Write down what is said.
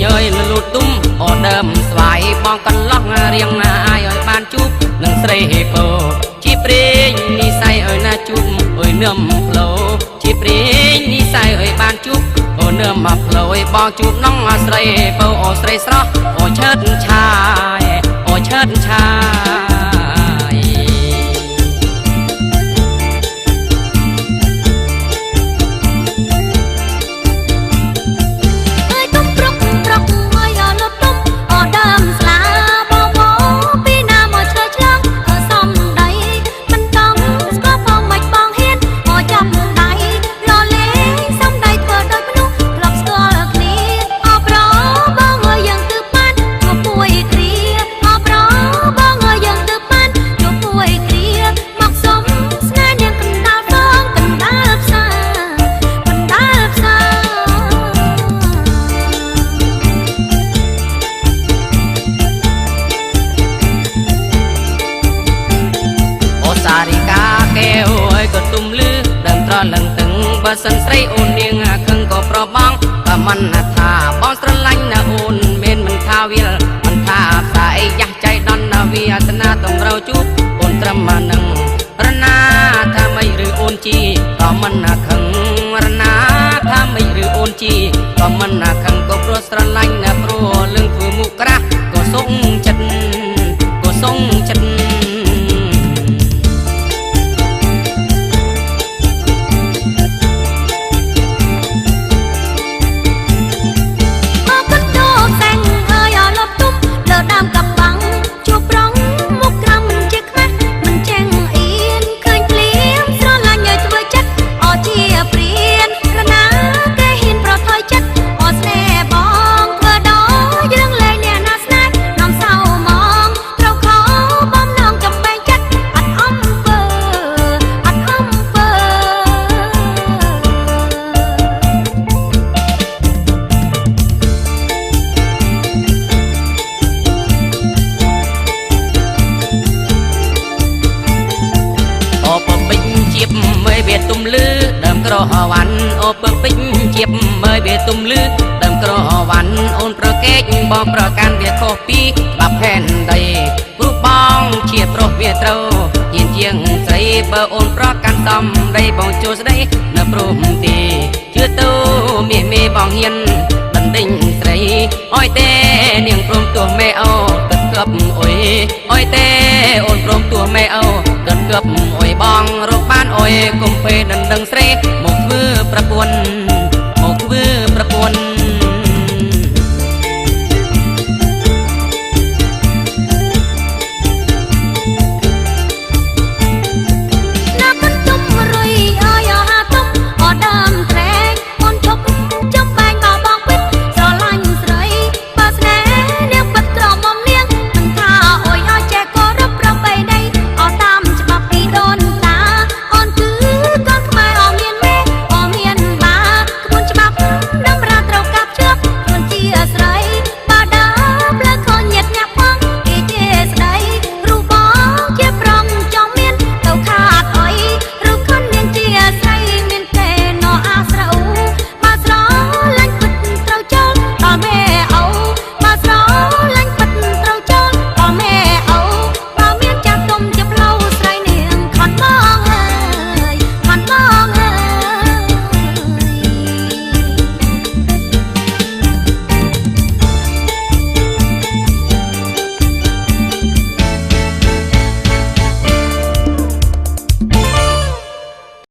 ញយលូតទុំអូដើមស្វាយបងកន្លងរៀងណាអាយឲ្យបានជួបនឹងស្រីពោជាព្រេងនិស័យឲ្យណាជួបអើយនឹមផ្លូជាព្រេងនិស័យឲ្យបានជួបអូនឹមមកផ្លូឲ្យបងជួបน้องស្រីពោអូស្រីស្រស់អូឆើតឆាយអូឆើតឆាយលឹងទឹងបើសិនស្រីអូននាងខឹងក៏ប្របងក៏មិនថាបងស្រឡាញ់ណាអូនមានមិនថាវាមិនថាផ្សាយយ៉ាស់ចៃដន់ណាវាអត្តនាតម្រូវជួបអូនត្រឹមនឹងរណាថាមិនឬអូនជីក៏មិនខឹងរណាថាមិនឬអូនជីក៏មិនខឹងក៏ព្រោះស្រឡាញ់ណាព្រោះលឹងធ្វើមុខក្រាស់ក៏សុងចិត្តក៏សុងចិត្តទុំលឺដើមក្រវ៉ាន់អូពើពេញជាបមើលវាទុំលឺដើមក្រវ៉ាន់អូនប្រកែកបងប្រកាន់វាខុសពីបាប់ផែនដីព្រោះបងជាប្រុសវាត្រូវយានជាងស្រីបើអូនប្រកាន់តំដីបងចូលស្ដីនៅព្រមទីជឿទៅមេបងហ៊ានដណ្ដេញស្រីអើយទេនាងព្រមទោះមេអូទឹកគប់អុយអើយទេអូនព្រមទោះមេអូទឹកគប់អុយបងរកបានអុយកុំពេដណ្ដឹងស្រីមកធ្វើប្រពន្ធ